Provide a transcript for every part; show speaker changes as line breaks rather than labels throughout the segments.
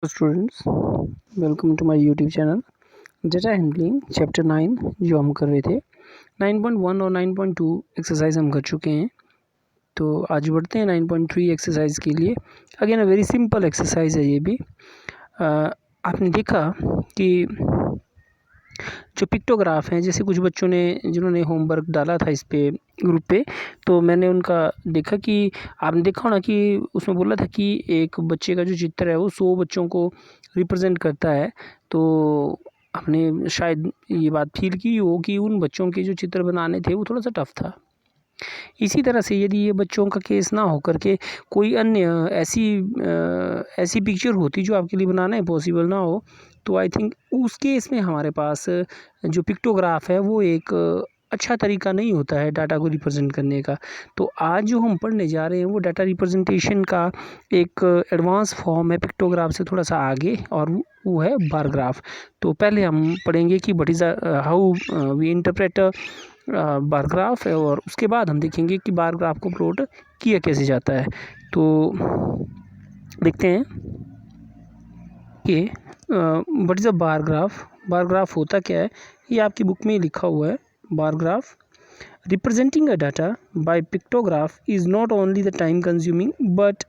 Students, welcome to my YouTube channel data handling chapter 9 जो हम कर रहे थे 9.1 और 9.2 एक्सरसाइज हम कर चुके हैं। तो आज बढ़ते हैं 9.3 एक्सरसाइज के लिए। Again a very simple exercise है ये भी। आपने देखा कि जो पिक्टोग्राफ हैं, जैसे कुछ बच्चों ने जिन्होंने होमवर्क डाला था इस पे ग्रुप पे, तो मैंने उनका देखा कि आपने देखा होना कि उसमें बोला था कि एक बच्चे का जो चित्र है वो 100 बच्चों को रिप्रेजेंट करता है। तो आपने शायद ये बात फील की हो कि उन बच्चों के जो चित्र बनाने थे वो थोड़ा सा टफ था। इसी तरह से यदि ये बच्चों का केस ना हो करके कोई अन्य ऐसी पिक्चर होती जो आपके लिए बनाना इम्पॉसिबल ना हो, तो आई थिंक उस केस में हमारे पास जो पिक्टोग्राफ है वो एक अच्छा तरीका नहीं होता है डाटा को रिप्रेजेंट करने का। तो आज जो हम पढ़ने जा रहे हैं वो डाटा रिप्रेजेंटेशन का एक एडवांस फॉर्म है पिक्टोग्राफ से थोड़ा सा आगे, और वो है बार ग्राफ। तो पहले हम पढ़ेंगे कि what is how we interpret bar graph है, और उसके बाद हम देखेंगे कि बार ग्राफ को प्लॉट किया कैसे जाता है। तो देखते हैं कि what is a bar graph. Bar graph होता क्या है, ये आपकी बुक में ही लिखा हुआ है। Bar graph representing a data by pictograph is not only the time consuming but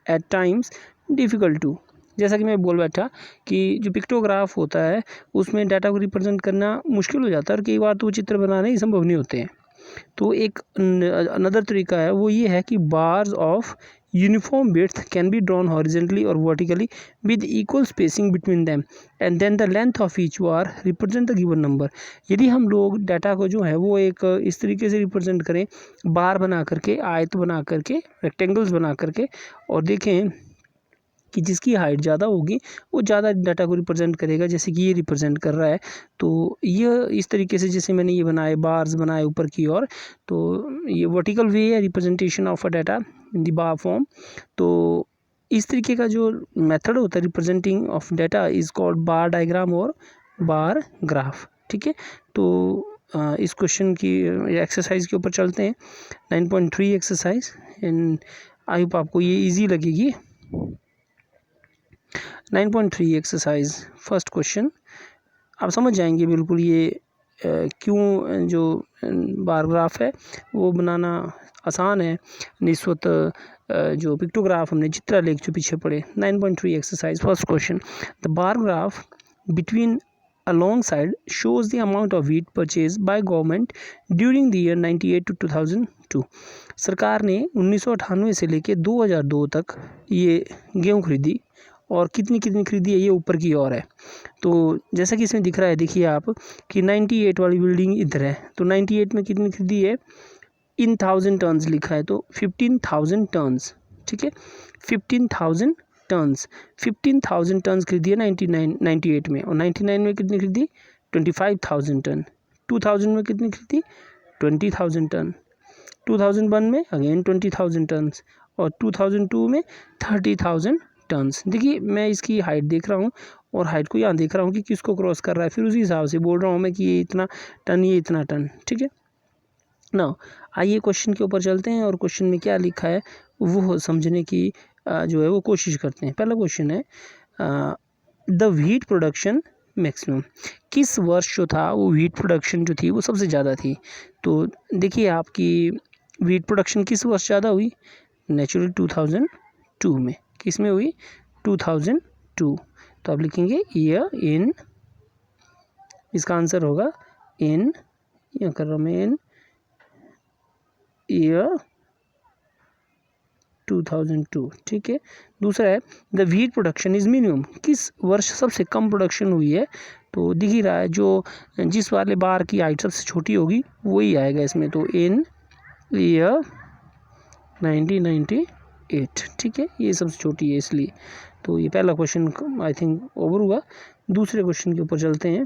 at times difficult to. जैसा कि मैं बोल बैठा कि जो पिक्टोग्राफ होता है उसमें डाटा को रिप्रेजेंट करना मुश्किल हो जाता है, और कई बार तो वो चित्र बनाने ही संभव नहीं होते हैं। तो एक अनदर तरीका है, वो ये है कि bars of uniform width can be drawn horizontally और vertically with equal spacing between them, and then the length of each bar represent the given number. यदि हम लोग डाटा को जो है वो एक इस तरीके से रिप्रेजेंट करें, बार बना करके, आयत बना करके, रेक्टेंगल्स बना करके, और देखें कि जिसकी हाइट ज़्यादा होगी वो ज़्यादा डाटा को रिप्रेजेंट करेगा, जैसे कि ये रिप्रेजेंट कर रहा है। तो ये इस तरीके से जैसे मैंने ये बनाए, बार्स बनाए ऊपर की ओर, तो ये वर्टिकल वे है representation of a data in the bar form. तो इस तरीके का जो मेथड होता है representing of data is called bar diagram और बार ग्राफ। ठीक है, तो इस क्वेश्चन की एक्सरसाइज के ऊपर चलते हैं। 9.3 एक्सरसाइज, एंड आई होप आपको ये इजी लगेगी। 9.3 एक्सरसाइज फर्स्ट क्वेश्चन आप समझ जाएंगे बिल्कुल ये क्यों जो बार ग्राफ है वो बनाना आसान है निस्बत जो पिक्टोग्राफ हमने चित्रालेख जो पीछे पढ़े। 9.3 exercise first question, the bar graph between alongside shows the amount of wheat purchased by government during the year 98 to 2002। सरकार ने 1998 से लेके 2002 तक ये गेहूँ खरीदी, और कितनी कितनी खरीदी है ये ऊपर की ओर है। तो जैसा कि इसमें दिख रहा है, देखिए आप कि 98 वाली बिल्डिंग इधर है, तो 98 में कितनी खरीदी है, इन 1000 टन्स लिखा है, तो 15,000 टन्स। ठीक है, 15,000 टन्स, 15,000 टन्स खरीदी है 98 में, और 99 में कितनी खरीदी, 25,000 टन। 2000 में कितनी खरीदी, 20,000 टन। 2001 में अगेन 20,000 टन्स, और 2002 में 30,000 टन्स। देखिए मैं इसकी हाइट देख रहा हूँ, और हाइट को यहाँ देख रहा हूँ कि किसको क्रॉस कर रहा है, फिर उसी हिसाब से बोल रहा हूँ मैं कि ये इतना टन, ये इतना टन। ठीक है ना, आइए क्वेश्चन के ऊपर चलते हैं, और क्वेश्चन में क्या लिखा है वो समझने की जो है वो कोशिश करते हैं। पहला क्वेश्चन है द व्हीट प्रोडक्शन मैक्सिमम। किस वर्ष जो था वो व्हीट प्रोडक्शन जो थी वो सबसे ज़्यादा थी। तो देखिए आपकी व्हीट प्रोडक्शन किस वर्ष ज़्यादा हुई, नेचुरली 2002 में। किस में हुई, 2002। तो आप लिखेंगे ईयर इन, इसका आंसर होगा इन, या कर रहा हूँ मैं, इन ईयर 2002। ठीक है, दूसरा है the wheat production is minimum. किस वर्ष सबसे कम प्रोडक्शन हुई है, तो दिख ही रहा है जो जिस वाले बार की हाइट सबसे छोटी होगी वही आएगा इसमें, तो इन ईयर 1998। ठीक है, ये सबसे छोटी है इसलिए। तो ये पहला क्वेश्चन आई थिंक ओवर हुआ। दूसरे क्वेश्चन के ऊपर चलते हैं।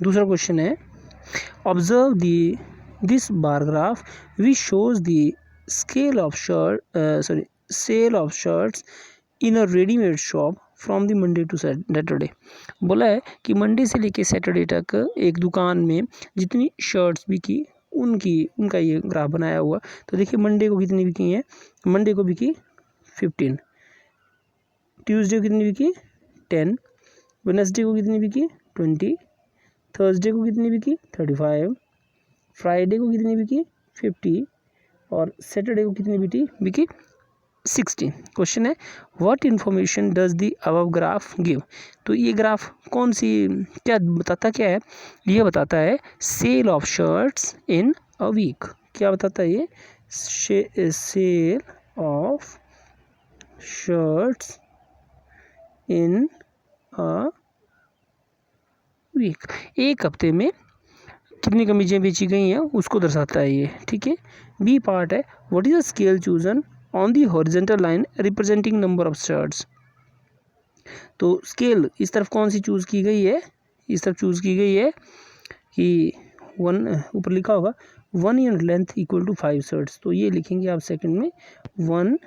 दूसरा क्वेश्चन है observe this bar graph which shows the sale of shirts in a readymade shop from the Monday to Saturday. बोला है कि मंडे से लेके सैटरडे तक एक दुकान में जितनी शर्ट्स बिकी उनका ये ग्राफ बनाया हुआ। तो देखिए मंडे को कितनी बिकी हैं, मंडे को बिकी 15, ट्यूसडे को कितनी बिकी 10, वेडनेसडे को कितनी बिकी 20, थर्सडे को कितनी बिकी 35, फ्राइडे को कितनी बिकी 50 और सैटरडे को कितनी बिकी 60। क्वेश्चन है what information does the above graph give. तो ये ग्राफ कौन सी क्या बताता, क्या है, ये बताता है sale of shirts in a week. क्या बताता है ये, sale of shirts in a week, एक हफ्ते में कितनी कमीजें बेची गई हैं उसको दर्शाता है ये, ठीक है। बी पार्ट है what is the scale chosen on the horizontal line representing number of shirts. तो स्केल इस तरफ कौन सी चूज़ की गई है, इस तरफ चूज़ की गई है कि 1, ऊपर लिखा होगा 1 unit length equal to 5 shirts. तो ये लिखेंगे आप सेकंड में 1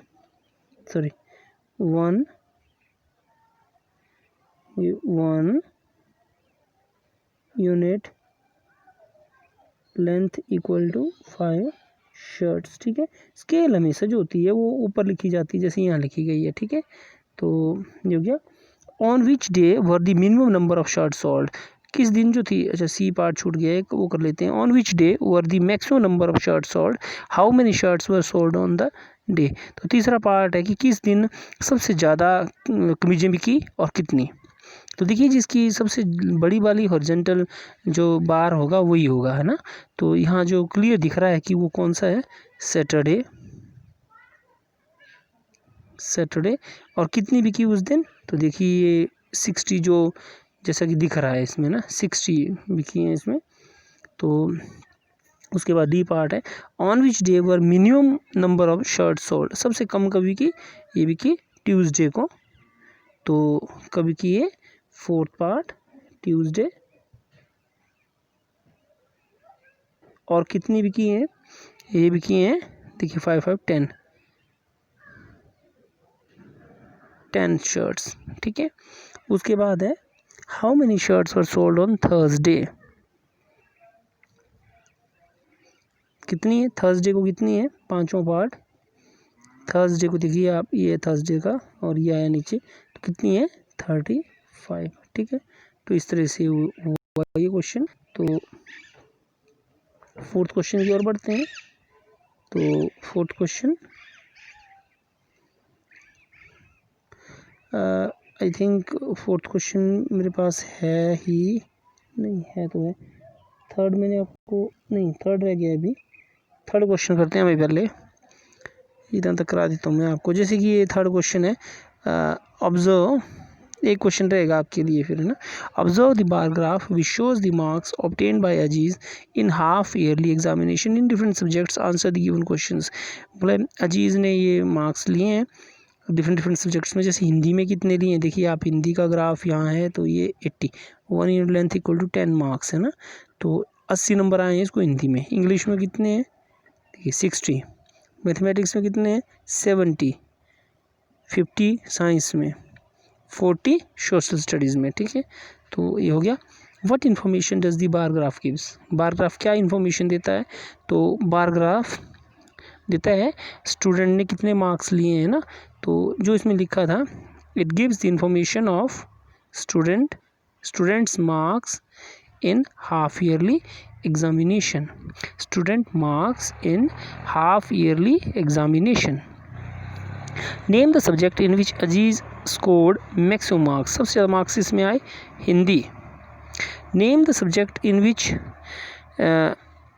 unit length equal to 5 shirts, ठीक है। स्केल हमेशा जो होती है वो ऊपर लिखी जाती है, जैसे यहाँ लिखी गई है, ठीक है। तो ये हो गया on which day were the minimum number of shirt sold, किस दिन जो थी, अच्छा सी पार्ट छूट गया है वो कर लेते हैं। On which day were the maximum number of shirt sold, how many shirts were sold on the day. तो तीसरा पार्ट है कि किस दिन सबसे ज़्यादा कमीजें बिकी और कितनी। तो देखिए जिसकी सबसे बड़ी वाली हॉरिजॉन्टल जो बार होगा वही होगा, है ना। तो यहाँ जो क्लियर दिख रहा है कि वो कौन सा है, सैटरडे और कितनी बिकी उस दिन। तो देखिए ये 60 जो जैसा कि दिख रहा है इसमें ना 60 बिकी हैं इसमें। तो उसके बाद डी पार्ट है on which day were minimum number of shirt sold, सबसे कम कभी की, ये बिकी ट्यूसडे को। तो कभी की ये फोर्थ पार्ट ट्यूसडे और कितनी बिकी हैं, ये बिकी हैं देखिए 5 5 10 शर्ट्स, ठीक है। उसके बाद है how many shirts were sold on Thursday, कितनी है थर्सडे को, कितनी है, पांचवा पार्ट थर्सडे को देखिए आप, ये थर्सडे का और ये आया नीचे, तो कितनी है 35, ठीक है। तो इस तरह से हुआ ये क्वेश्चन। तो फोर्थ क्वेश्चन की ओर बढ़ते हैं। तो fourth question I think fourth question मेरे पास है ही नहीं, है तो है, थर्ड मैंने आपको नहीं, थर्ड रह गया अभी, थर्ड क्वेश्चन करते हैं अभी, पहले इधर तक करा देता हूँ मैं आपको। जैसे कि ये थर्ड क्वेश्चन है, ऑब्जर्व, एक क्वेश्चन रहेगा आपके लिए फिर, है ना। Observe the bar graph which shows the marks obtained by Aziz in half yearly examination in different subjects, answer the given questions. बोले अजीज़ ने ये मार्क्स लिए हैं डिफरेंट सब्जेक्ट्स में, जैसे हिंदी में कितने लिए हैं, देखिए आप हिंदी का ग्राफ यहाँ है, तो ये 80, 1 unit length equal to 10 marks, है ना। तो 80 नंबर आए हैं इसको हिंदी में। इंग्लिश में कितने हैं, देखिए 60, मैथमेटिक्स में कितने हैं 70, 50 साइंस में, 40 सोशल स्टडीज़ में, ठीक है। तो ये हो गया। What information does the bar graph gives, bar graph क्या इन्फॉर्मेशन देता है। तो बार ग्राफ देता है स्टूडेंट ने कितने मार्क्स लिए हैं ना। तो जो इसमें लिखा था, it gives the information of students marks in half yearly examination, student marks in half yearly examination. Name the subject in which Aziz scored maximum marks, सबसे ज़्यादा मार्क्स इसमें आए Hindi. Name the subject in which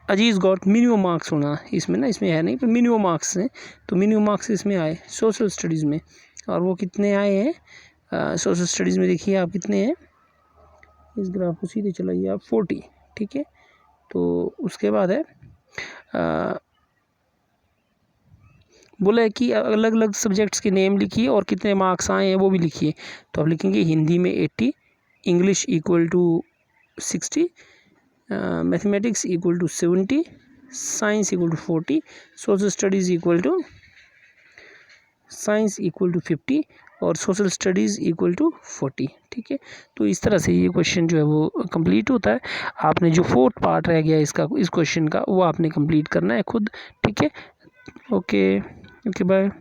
Aziz got minimum marks होना, इसमें ना, इसमें है नहीं पर मिनिमम मार्क्स हैं, तो मिनिमम मार्क्स इसमें आए सोशल स्टडीज़ में। और वो कितने आए हैं सोशल स्टडीज़ में, देखिए आप कितने हैं, इस ग्राफ को सीधे चलाइए आप 40, ठीक है। तो उसके बाद है बोला है कि अलग अलग सब्जेक्ट्स के नेम लिखिए और कितने मार्क्स आए हैं वो भी लिखिए। तो आप लिखेंगे हिंदी में 80, English equal to 60, mathematics equal to 70, science equal to 40, social studies equal to 50 और सोशल स्टडीज़ इक्वल टू 40। ठीक है, तो इस तरह से ये क्वेश्चन जो है वो कंप्लीट होता है। आपने जो फोर्थ पार्ट रह गया इसका, इस क्वेश्चन का, वो आपने कंप्लीट करना है खुद। ठीक है, ओके ओके बाय।